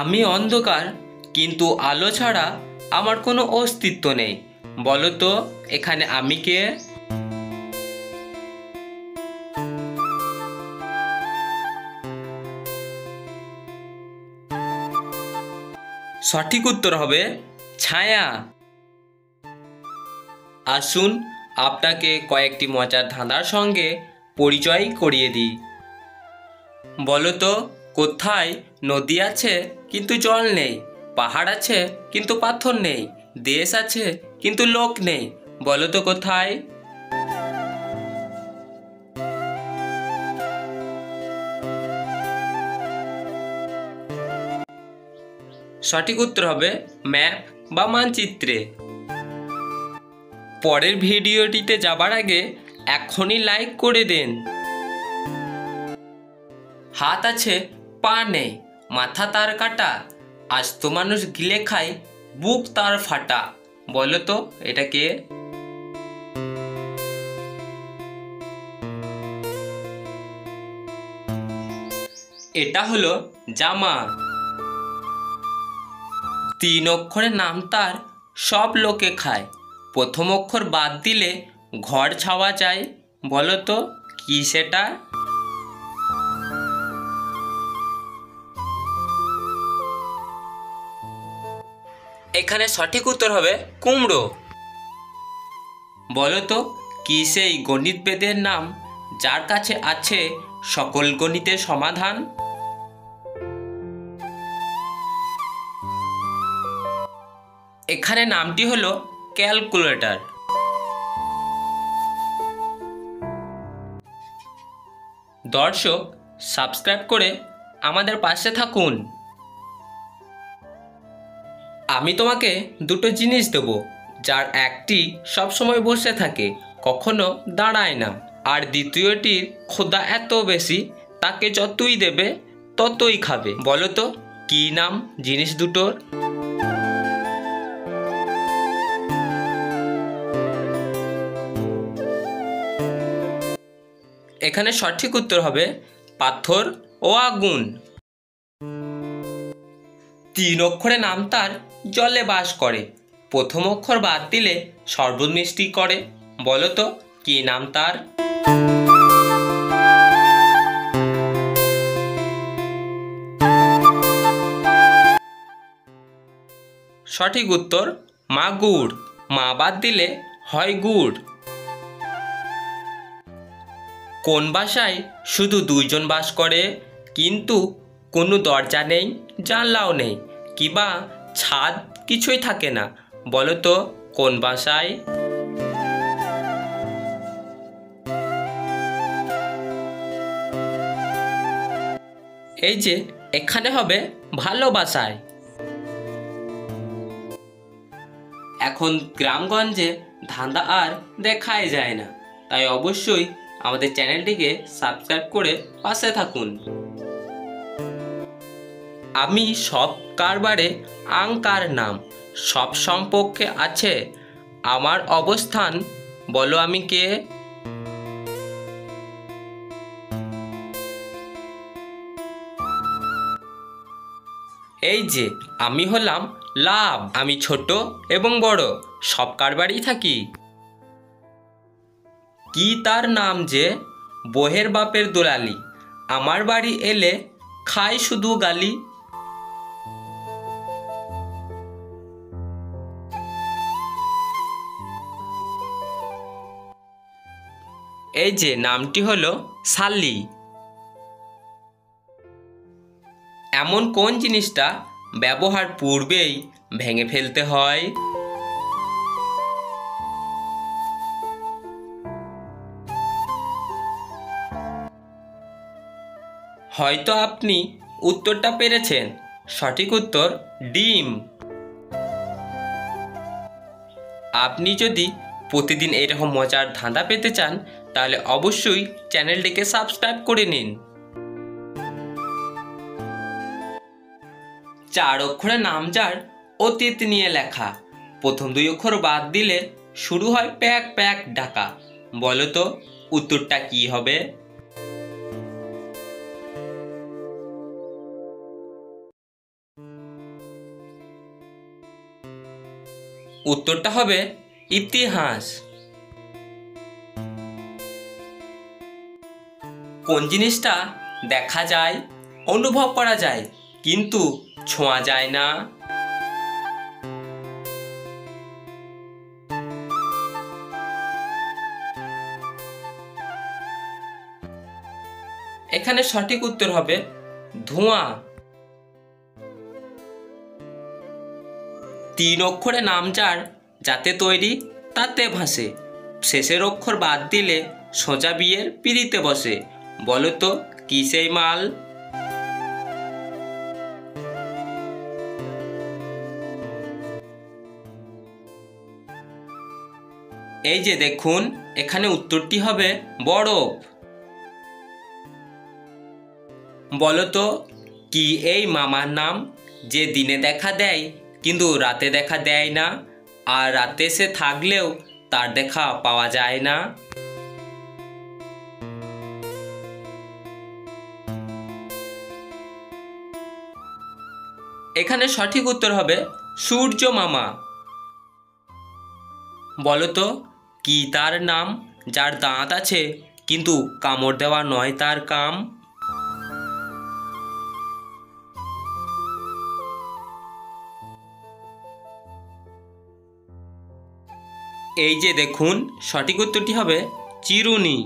আমি অন্ধকার, কিন্তু আলো ছাড়া আমার কোনো অস্তিত্ব নেই। বলো তো এখানে আমি কে? সঠিক উত্তর হবে ছায়া। আসুন আপনাকে কয়েকটি মজার ধাঁধার সঙ্গে পরিচয় করিয়ে দিই। বলো তো কোথায় নদী আছে কিন্তু জল নেই, পাহাড় আছে কিন্তু পাথর নেই, দেশ আছে কিন্তু লোক নেই? বলো তো কোথায়? সঠিক উত্তর হবে ম্যাপ বা মানচিত্রে। পরের ভিডিওটিতে যাবার আগে এখনই লাইক করে দেন। হাত আছে পা নেই, মাথা তার কাটা, আস্ত মানুষ গিলে খায়, বুক তার ফাটা। বলো তো এটা কে? এটা হলো জামা। 3 অক্ষরের নাম তার, সব লোকে খায়, প্রথম অক্ষর বাদ দিলে ঘর ছাওয়া যায়। বলো তো কি সেটা? এখানে সঠিক উত্তর হবে কুমড়ো। বলো তো কি সেই গণিত বেদের নাম যার কাছে আছে সকল গণিতের সমাধান? এখানে নামটি হলো ক্যালকুলেটর। দর্শক, সাবস্ক্রাইব করে আমাদের পাশে থাকুন। আমি তোমাকে দুটো জিনিস দেব, যার একটি সবসময় বসে থাকে, কখনো দাঁড়ায় না, আর দ্বিতীয়টির ক্ষুধা এত বেশি তাকে যতই দেবে ততই খাবে। বলো তো কি নাম জিনিস দুটোর? এখানে সঠিক উত্তর হবে পাথর ও আগুন। 3 অক্ষরে নাম তার, জলে বাস করে, প্রথম অক্ষর বাদ দিলে শরবত মিষ্টি করে। বলো তো কি নাম তার? সঠিক উত্তর মাগুর। মা বাদ দিলে হয় গুড়। কোন বাসায় শুধু 2 জন বাস করে, কিন্তু কোনো দরজা নেই, জানলাও নেই, কিবা ছাদ কিছুই থাকে না? বলো তো কোন বাসায়? এই যে এখানে হবে ভালোবাসায়। এখন গ্রামগঞ্জে ধাঁধা আর দেখাই যায় না, তাই অবশ্যই আমাদের চ্যানেলটিকে সাবস্ক্রাইব করে পাশে থাকুন। আমি সব কারবারে আঙ্কার নাম, সব সম্পর্কে আছে আমার অবস্থান। বলো আমি কে? এই যে আমি হলাম লাভ। আমি ছোট এবং বড় সব কারবারেই থাকি। কি তার নাম যে বহের বাপের দোলালি, আমার বাড়ি এলে খাই শুধু গালি? এই যে নামটি হলো শালি। এমন কোন জিনিসটা ব্যবহার পূর্বেই ভেঙে ফেলতে হয়? হয়তো আপনি উত্তরটা পেরেছেন। সঠিক উত্তর ডিম। আপনি যদি প্রতিদিন এরকম মজার ধাঁধা পেতে চান, তাহলে অবশ্যই চ্যানেলটিকে সাবস্ক্রাইব করে নিন। 4 অক্ষরের নাম যার, অতীত নিয়ে লেখা, প্রথম 2 অক্ষর বাদ দিলে শুরু হয় প্যাক প্যাক ডাকা। বলো তো উত্তরটা কি হবে? উত্তরটা হবে ইতিহাস। কোন জিনিসটা দেখা যায়, অনুভব করা যায়, কিন্তু ছোঁয়া যায় না? এখানে সঠিক উত্তর হবে ধোঁয়া। 3 অক্ষরে নাম যার, যাতে তৈরি তাতে ভাসে, শেষের অক্ষর বাদ দিলে সোজা বিয়ের পিঁড়িতে বসে। বলো তো কি সেই মাল? এই যে দেখুন, এখানে উত্তরটি হবে বরফ। বলো তো কি এই মামার নাম, যে দিনে দেখা দেয় কিন্তু রাতে দেখা দেয় না, আর রাতে সে থাকলেও তার দেখা পাওয়া যায় না? এখানে সঠিক উত্তর হবে সূর্য মামা। বলো তো কি তার নাম, যার দাঁত আছে কিন্তু কামড় দেওয়া নয় তার কাম? এই যে দেখুন, সঠিক উত্তরটি হবে চিরুনি।